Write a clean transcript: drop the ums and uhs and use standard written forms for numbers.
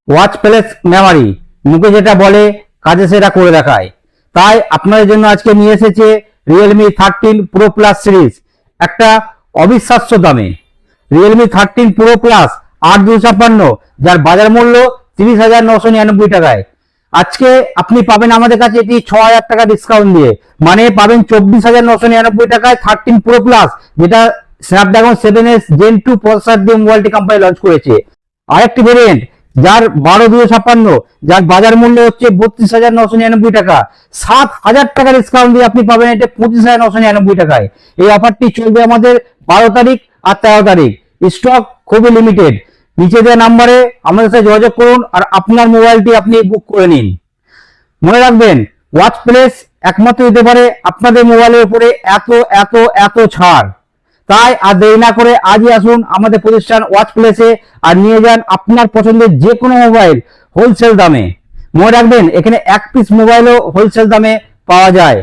Watch place memory, মুখে যেটা বলে কাজে সেটা করে দেখায়। তাই আপনাদের জন্য আজকে নিয়ে এসেছে রিয়েলমি 13 প্রো প্লাস সিরিজ, একটা অবিশ্বাস্য দামে। রিয়েলমি 13 প্রো প্লাস 8/256, যার বাজার মূল্য 30,999 টাকায়। আজকে আপনি পাবেন আমাদের কাছে এটি 6,000 টাকা ডিসকাউন্ট দিয়ে, মানে পাবেন 24,999 টাকায় 13 প্রো প্লাস, যেটা স্ন্যাপড্রাগন 7s Gen 2 প্রসেসর দিয়ে মোবাইলটি কোম্পানি লঞ্চ করেছে। আরেকটি ভেরিয়েন্ট যার 12/256, যার বাজার মূল্য হচ্ছে 32,999 টাকা, 7,000 টাকা ডিসকাউন্ট দিয়ে আপনি পাবেন এটা 25,999 টাকায়। এই অফারটি চলবে আমাদের 12 তারিখ আর 13 তারিখ। স্টক খুবই লিমিটেড। নিচে দেওয়া নাম্বারে আমাদের সাথে যোগাযোগ করুন আর আপনার মোবাইলটি আপনি বুক করে নিন। মনে রাখবেন, ওয়াচ প্লেস একমাত্র দিতে পারে আপনাদের মোবাইলের উপরে এত এত এত ছাড়। তাই আর দেরি না করে আজই আসুন আমাদের প্রতিষ্ঠান ওয়াচ প্লেসে আর নিয়ে যান আপনার পছন্দের যে কোনো মোবাইল হোলসেল দামে। মনে রাখবেন, এখানে এক পিস মোবাইলও হোলসেল দামে পাওয়া যায়।